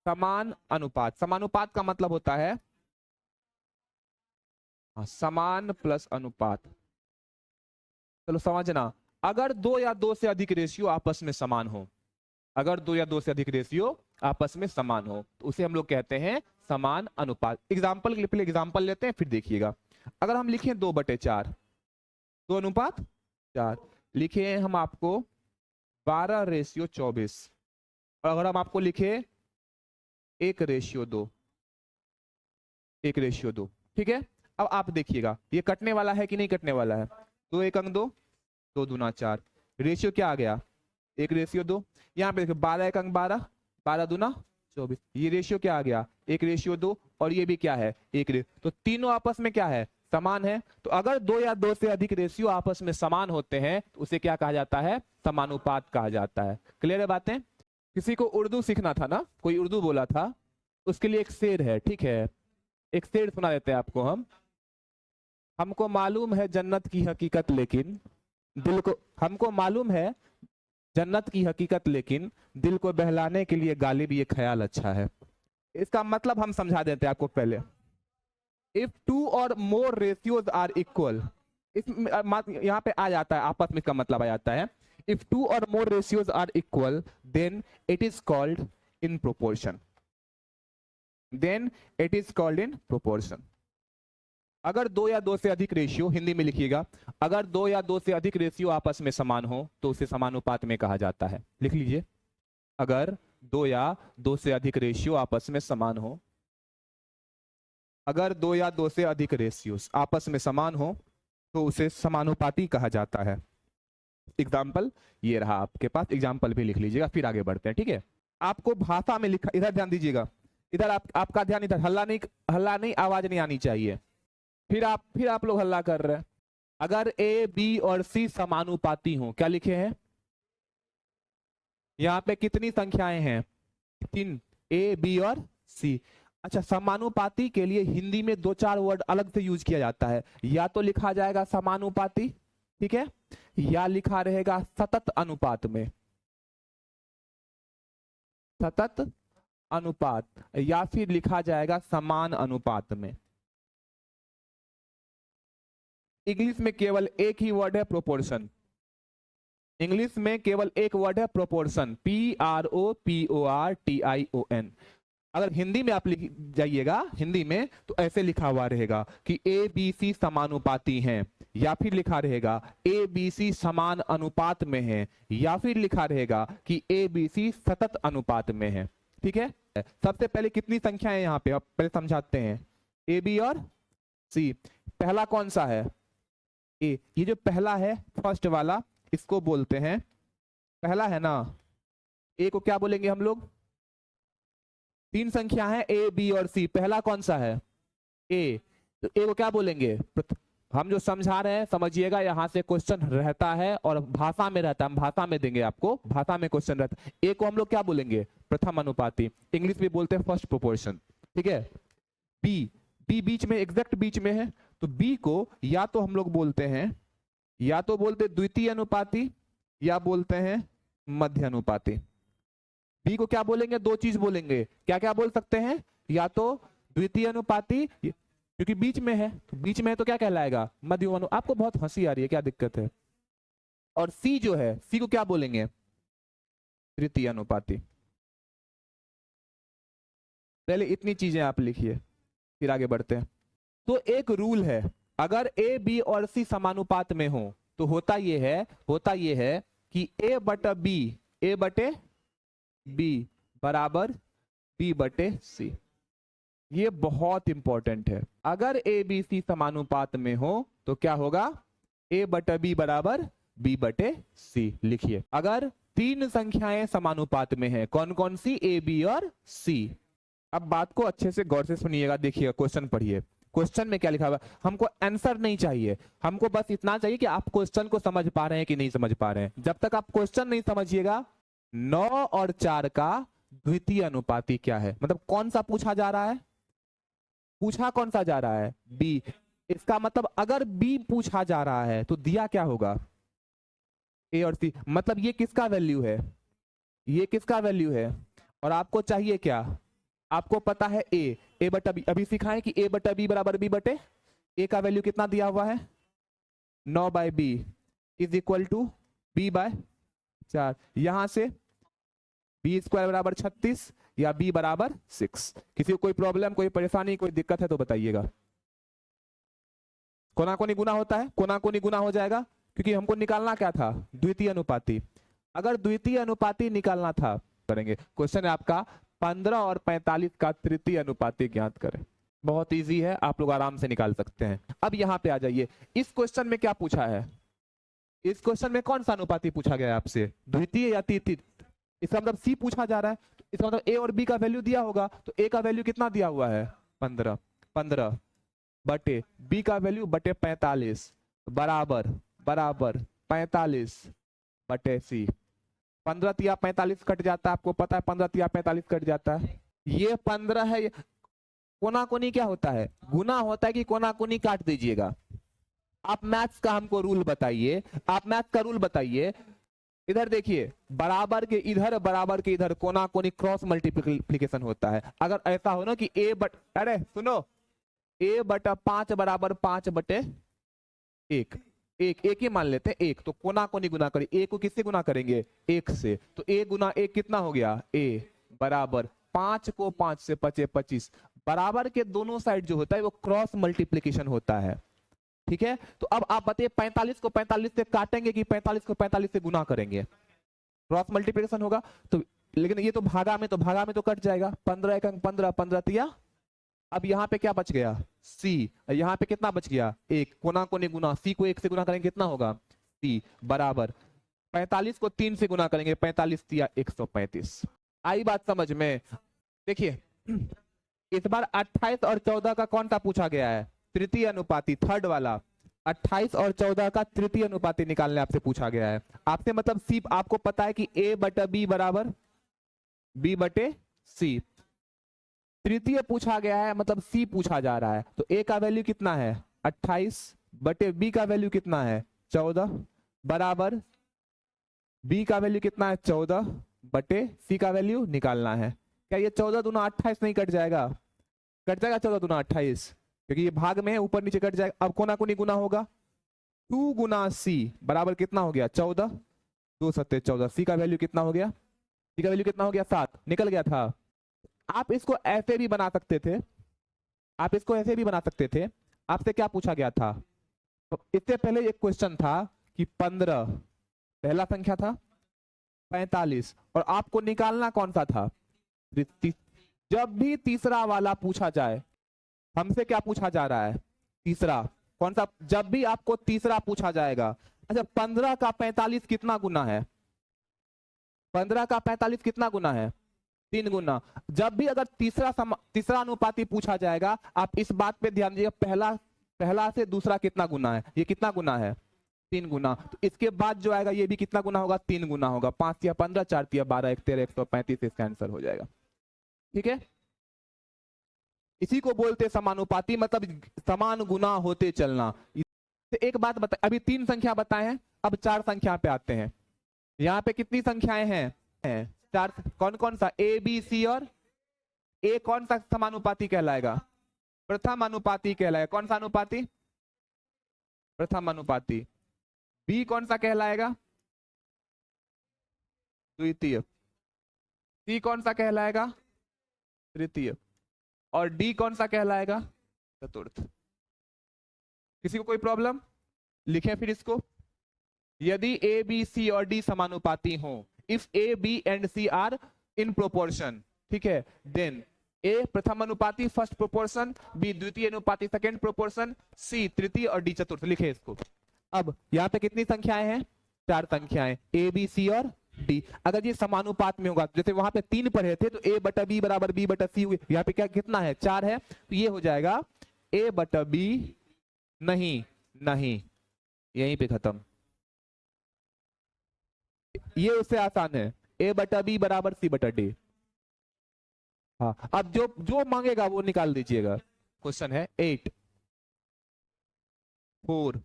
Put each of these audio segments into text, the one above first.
समान अनुपात, समानुपात का मतलब होता है समान प्लस अनुपात। चलो समझना, अगर दो या दो से अधिक रेशियो आपस में समान हो, अगर दो या दो से अधिक रेशियो आपस में समान हो तो उसे हम लोग कहते हैं समान अनुपात। एग्जाम्पल के लिए पहले एग्जाम्पल लेते हैं फिर देखिएगा। अगर हम लिखें 2/4, 2:4 लिखे हैं हम आपको 12:24, और अगर हम आपको लिखे 1:2, 1:2, ठीक है। अब आप देखिएगा ये कटने वाला है कि नहीं कटने वाला है। 2 1 अंक 2, 2 दूना 4, रेशियो क्या आ गया 1:2। यहाँ पे देखो 12 1 अंक 12, 12 दूना 24, ये रेशियो क्या आ गया 1:2, और ये भी क्या है 1। तो तीनों आपस में क्या है समान है। तो अगर दो या दो से अधिक रेशियो आपस में समान होते हैं तो उसे क्या कहा जाता है, समानुपात कहा जाता है। क्लियर है बातें। किसी को उर्दू सीखना था ना, कोई उर्दू बोला था, उसके लिए एक शेर है, ठीक है, एक शेर सुना देते हैं आपको हम। हमको मालूम है जन्नत की हकीकत लेकिन दिल को, हमको मालूम है जन्नत की हकीकत लेकिन दिल को बहलाने के लिए गालिब ये ख्याल अच्छा है। इसका मतलब हम समझा देते हैं आपको पहले। If two or more ratios are equal, इस यहाँ पे आ जाता है आपस में, का मतलब आ जाता है if two or more ratios are equal then it is called in proportion, then it is called in proportion. अगर दो या दो से अधिक रेशियो, हिंदी में लिखिएगा, अगर दो या दो से अधिक रेशियो आपस में समान हो तो उसे समानुपात में कहा जाता है। लिख लीजिए, अगर दो या दो से अधिक रेशियो आपस में समान हो, अगर दो या दो से अधिक रेशियोस आपस में समान हो तो उसे समानुपाती कहा जाता है। एग्जाम्पल ये रहा आपके पास, एग्जाम्पल भी लिख लीजिएगा फिर आगे बढ़ते हैं, ठीक है। आपको भाषा में लिखा, इधर ध्यान दीजिएगा, इधर आपका ध्यान इधर, हल्ला नहीं आवाज नहीं आनी चाहिए। फिर आप लोग हल्ला कर रहे हैं। अगर ए बी और सी समानुपाती हो, क्या लिखे हैं यहाँ पे कितनी संख्याएं हैं 3, ए बी और सी। अच्छा, समानुपाती के लिए हिंदी में 2-4 वर्ड अलग से यूज किया जाता है। या तो लिखा जाएगा समानुपाती, ठीक है, या लिखा रहेगा सतत अनुपात में, सतत अनुपात, या फिर लिखा जाएगा समान अनुपात में। इंग्लिश में केवल एक ही वर्ड है प्रोपोर्शन, इंग्लिश में केवल एक वर्ड है प्रोपोर्शन, PROPORTION। अगर हिंदी में आप लिख जाइएगा, हिंदी में तो ऐसे लिखा हुआ रहेगा कि ए बी सी समानुपाती हैं, या फिर लिखा रहेगा ए बी सी समान अनुपात में है, या फिर लिखा रहेगा कि ए बी सी सतत अनुपात में है, ठीक है। सबसे पहले कितनी संख्या है यहाँ पे, अब पहले समझाते हैं। ए बी और सी, पहला कौन सा है ए, ये जो पहला है फर्स्ट वाला, इसको बोलते हैं, पहला है ना, ए को क्या बोलेंगे हम लोग, 3 संख्या है ए बी और सी, पहला कौन सा है ए, तो ए को क्या बोलेंगे, हम जो समझा रहे हैं समझिएगा, यहां से क्वेश्चन रहता है और भाषा में रहता है, हम भाषा में देंगे आपको, भाषा में क्वेश्चन रहता है। ए को हम लोग क्या बोलेंगे, प्रथम अनुपाती, इंग्लिश में बोलते हैं फर्स्ट प्रोपोर्शन, ठीक है। बी, बी बीच में, एग्जैक्ट बीच में है, तो बी को या तो हम लोग बोलते हैं, या तो बोलते द्वितीय अनुपाती, या बोलते हैं मध्य अनुपाती। बी को क्या बोलेंगे, 2 चीज बोलेंगे, क्या क्या बोल सकते हैं, या तो द्वितीय अनुपाती, क्योंकि बीच में है, तो बीच में है तो क्या कहलाएगा मध्य अनुपाती। आपको बहुत हंसी आ रही है, क्या दिक्कत है। और सी जो है, सी को क्या बोलेंगे, तृतीय अनुपाती। पहले इतनी चीजें आप लिखिए फिर आगे बढ़ते हैं। तो एक रूल है, अगर ए बी और सी समानुपात में हो तो होता ये है कि ए बटा बी, ए बटे बी बराबर बी बटे सी। ये बहुत इंपॉर्टेंट है। अगर ए बी सी समानुपात में हो तो क्या होगा, ए बटा बी बराबर बी बटे सी। लिखिए, अगर 3 संख्याएं समानुपात में है, कौन कौन सी, ए बी और सी। अब बात को अच्छे से गौर से सुनिएगा, देखिएगा क्वेश्चन पढ़िए, क्वेश्चन में क्या लिखा हुआ। हमको आंसर नहीं चाहिए, हमको बस इतना चाहिए कि आप क्वेश्चन को समझ पा रहे हैं कि नहीं समझ पा रहे हैं। जब तक आप क्वेश्चन नहीं समझिएगा, 9 और 4 का द्वितीय अनुपाती क्या है, मतलब कौन सा पूछा जा रहा है, पूछा कौन सा जा रहा है, बी। इसका मतलब अगर बी पूछा जा रहा है तो दिया क्या होगा, ए और सी। मतलब ये किसका वैल्यू है, ये किसका वैल्यू है, और आपको चाहिए क्या, आपको पता है ए बटा बी, अभी सिखाएं कि ए बटा बी बराबर बी बटे ए का वैल्यू कितना दिया हुआ है 9 by B is equal to B by 4। यहां से बी स्क्वायर बराबर 36 या बी बराबर 6। किसी को कोई प्रॉब्लम, कोई परेशानी, कोई दिक्कत है तो बताइएगा। कोनाकोनी गुना होता है, कोनाकोनी गुना हो जाएगा, क्योंकि हमको निकालना क्या था द्वितीय अनुपाती। अगर द्वितीय अनुपाती निकालना था करेंगे। क्वेश्चन है आपका 15 और 45 का तृतीय अनुपाती ज्ञात करें। बहुत इजी है, आप लोग आराम से निकाल सकते हैं। अब यहां पे आ जाइए, इस क्वेश्चन में क्या पूछा है, इस क्वेश्चन में कौन सा अनुपाती पूछा गया है आपसे, द्वितीय या तृतीय। इसका मतलब सी पूछा जा रहा है, तो इसका मतलब ए और बी का वैल्यू दिया होगा, तो ए का वैल्यू कितना दिया हुआ है 15 बटे बी का वैल्यू बटे 45 बराबर 45 बटे सी। 15 तिया 45 कट जाता है, आपको पता है 15 तिया 45 कट जाता है। ये 15 है, कोना कोनी क्या होता है गुना होता है कि कोना कोनी काट दीजिएगा। आप मैथ्स का हमको रूल बताइए, आप मैथ्स का रूल बताइए। इधर देखिए, बराबर के इधर बराबर के इधर कोना कोनी क्रॉस मल्टीप्लिकेशन होता है। अगर ऐसा हो ना कि अरे सुनो, ए बटा 5 बराबर 5 बटे 1, एक ही मान लेते हैं, एक तो कोना कोनी गुना करें, ए को किससे गुना करेंगे 1 से, तो ए गुना 1 कितना हो गया ए बराबर 5 को 5 से 5 25। बराबर के दोनों साइड जो होता है वो क्रॉस मल्टीप्लिकेशन होता है, ठीक है। तो अब आप बताइए 45 को 45 से काटेंगे कि 45 को 45 से गुना करेंगे, क्रॉस मल्टीप्लिकेशन होगा। तो लेकिन ये तो भागा में तो कट जाएगा, 15 एक 15 15 तिया। अब यहाँ पे क्या बच गया सी, यहाँ पे कितना बच गया 1, कोना कोनी गुना, सी को 1 से गुना करेंगे कितना होगा सी बराबर 45 को 3 से गुना करेंगे 45 तिया 135। आई बात समझ में। देखिए इस बार 28 और 14 का कौन सा पूछा गया है तृतीय अनुपाती, थर्ड वाला 28 और 14 का तृतीय अनुपाती निकालने आपसे पूछा गया है। आपसे मतलब सी, आपको पता है कि ए बटा बी बराबर बी बटे सी। तृतीय पूछा गया है मतलब सी पूछा जा रहा है, तो ए का वैल्यू कितना है 28 बटे बी का वैल्यू कितना है 14 बराबर बी का वैल्यू कितना है 14 बटे सी का वैल्यू निकालना है। क्या ये 14 दूना 28 नहीं कट जाएगा, कट जाएगा 14 दूना 28, क्योंकि ये भाग में है ऊपर नीचे कट जाएगा। अब कोना कोनी गुना होगा, 2 गुना सी बराबर कितना हो गया 14, 2 सत्ते 14, सी का वैल्यू कितना हो गया, सी का वैल्यू कितना हो गया 7, निकल गया था। आप इसको ऐसे भी बना सकते थे, आप इसको ऐसे भी बना सकते थे। आपसे क्या पूछा गया था, इससे पहले एक क्वेश्चन था कि 15 पहला संख्या था 45 और आपको निकालना कौन सा था। जब भी तीसरा वाला पूछा जाए, हमसे क्या पूछा जा रहा है तीसरा, कौन सा, जब भी आपको तीसरा पूछा जाएगा। अच्छा 15 का 45 कितना गुना है, 15 का 45 कितना गुना है 3 गुना। जब भी अगर तीसरा अनुपाती पूछा जाएगा, आप इस बात पे ध्यान दीजिएगा, पहला से दूसरा कितना गुना है, ये कितना गुना है 3 गुना। तो इसके बाद जो आएगा ये भी कितना गुना होगा 3 गुना होगा। 5 या 15, 4 या 12, 1 13, 135 इसका आंसर हो जाएगा, ठीक है। इसी को बोलते समानुपाती, मतलब समान गुना होते चलना। एक बात बता, अभी 3 संख्या बताए हैं, अब 4 संख्या पे आते हैं। यहाँ पे कितनी संख्याएं हैं 4। कौन कौन सा, ए बी सी और ए कौन सा समानुपाती कहलाएगा, प्रथम अनुपाती कहलाएगा। कौन सा अनुपाती, प्रथम अनुपाती। बी कौन सा कहलाएगा, द्वितीय। सी कौन सा कहलाएगा, तृतीय। और डी कौन सा कहलाएगा, चतुर्थ। किसी को कोई प्रॉब्लम, लिखें फिर इसको। यदि ए बी सी और डी समानुपाती हो, if A B and C are in proportion, ठीक है, देन ए प्रथम अनुपाती फर्स्ट प्रोपोर्शन, बी द्वितीय अनुपाती सेकंड प्रोपोर्शन, सी तृतीय और डी चतुर्थ। लिखे इसको। अब यहाँ पे कितनी संख्याएं हैं 4 संख्याएं, ए बी सी और डी। अगर ये समानुपात में होगा, जैसे वहां पे 3 पढ़े थे, तो ए बटा बी बराबर बी बटा सी हुए, यहाँ पे क्या कितना है 4 है, तो ये हो जाएगा ए बटा बी, नहीं नहीं यहीं पे खत्म। ये उससे आसान है, ए बटा बी बराबर सी बटा डी। हाँ, अब जो जो मांगेगा वो निकाल दीजिएगा। क्वेश्चन है 8 4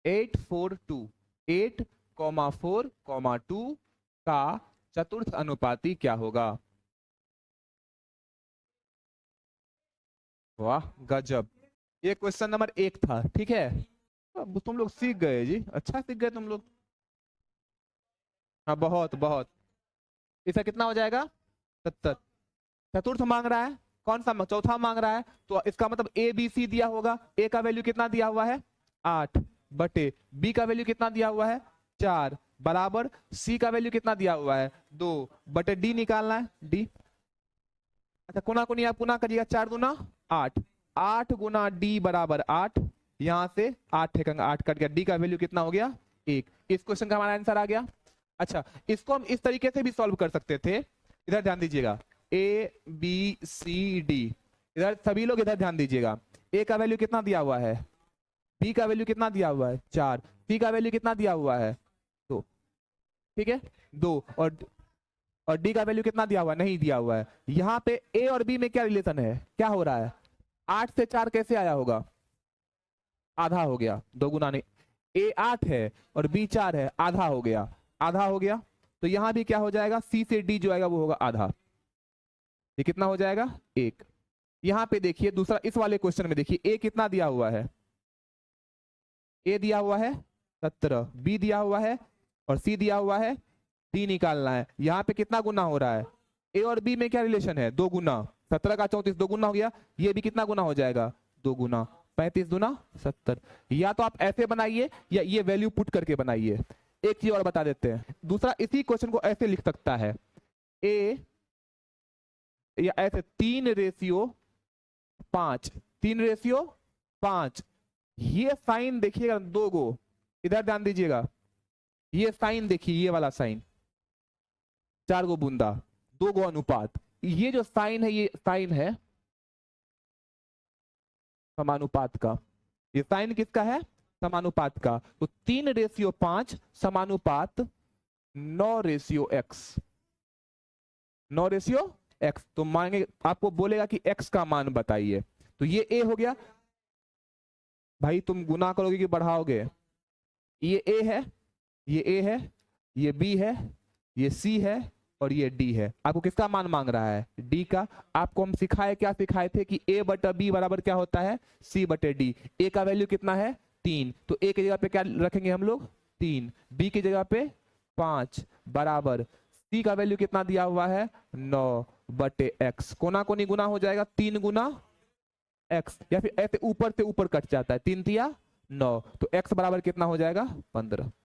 8 4 2, 8, 4, 2 का चतुर्थ अनुपाती क्या होगा। वाह गजब, ये क्वेश्चन नंबर 1 था, ठीक है। अब तुम लोग सीख गए जी, अच्छा सीख गए तुम लोग। हाँ बहुत बहुत। इसका कितना हो जाएगा? 70। चतुर्थ मांग रहा है, कौन सा चौथा मांग रहा है, तो इसका मतलब ए बी सी दिया होगा। ए का वैल्यू कितना दिया हुआ है? 8 बटे बी का वैल्यू कितना दिया हुआ है? 4 बराबर सी का वैल्यू कितना दिया हुआ है? 2 बटे डी निकालना है, डी। अच्छा कुना कुनी आप पुनः करिएगा, 4 दूना 8, 8 गुना डी बराबर 8, यहां से 8 है, 8 कट गया, डी का वैल्यू कितना हो गया? 1। इस क्वेश्चन का हमारा आंसर आ गया। अच्छा इसको हम इस तरीके से भी सॉल्व कर सकते थे, इधर ध्यान दीजिएगा, ए बी सी डी, इधर सभी लोग इधर ध्यान दीजिएगा। ए का वैल्यू कितना दिया हुआ है? बी का वैल्यू कितना दिया हुआ है? 4। सी का वैल्यू कितना दिया हुआ है? 2, ठीक है 2। और डी का वैल्यू कितना दिया हुआ है? नहीं दिया हुआ है। यहाँ पे ए और बी में क्या रिलेशन है, क्या हो रहा है? 8 से 4 कैसे आया होगा? आधा हो गया, 2 गुना नहीं। ए 8 है और बी 4 है, आधा हो गया, आधा हो गया। तो यहां भी क्या हो जाएगा? सी से डी जो आएगा वो होगा आधा। ये कितना हो जाएगा? 1। यहां पे देखिए दूसरा, इस वाले क्वेश्चन में देखिए ए कितना दिया हुआ है? ए दिया हुआ है 17, बी दिया हुआ है और सी दिया हुआ है, डी निकालना है। यहाँ पे कितना गुना हो रहा है? ए और बी में क्या रिलेशन है? 2 गुना। 17 का 34 2 गुना हो गया, ये भी कितना गुना हो जाएगा? 2 गुना। 35 दुना 70। या तो आप ऐसे बनाइए या ये वैल्यू पुट करके बनाइए। एक चीज और बता देते हैं, दूसरा इसी क्वेश्चन को ऐसे लिख सकता है, ए या ऐसे 3:5, 3:5। ये साइन देखिएगा 2 गो, इधर ध्यान दीजिएगा, ये साइन देखिए, ये वाला साइन 4 गो बूंदा, 2 गो अनुपात। ये जो साइन है, ये साइन है समानुपात का। ये साइन किसका है? समानुपात का। तो 3:5 समानुपात 9:x, 9:x। तो मांगे आपको बोलेगा कि x का मान बताइए, तो ये a हो गया। भाई तुम गुना करोगे कि बढ़ाओगे? ये a है, ये a है, ये b है, ये c है और ये d है। आपको किसका मान मांग रहा है? d का। आपको हम सिखाए, क्या सिखाए थे कि a बटा b बराबर क्या होता है? c बटे d। a का वैल्यू कितना है? 3, तो a की जगह पे क्या रखेंगे हम लोग? 3। b की जगह पे 5 बराबर c का वैल्यू कितना दिया हुआ है? 9 बटे x। कोना कोनी गुना हो जाएगा, 3 गुना x, या फिर ऐसे ऊपर से ऊपर कट जाता है, 3 तिया 9, तो x बराबर कितना हो जाएगा? 15।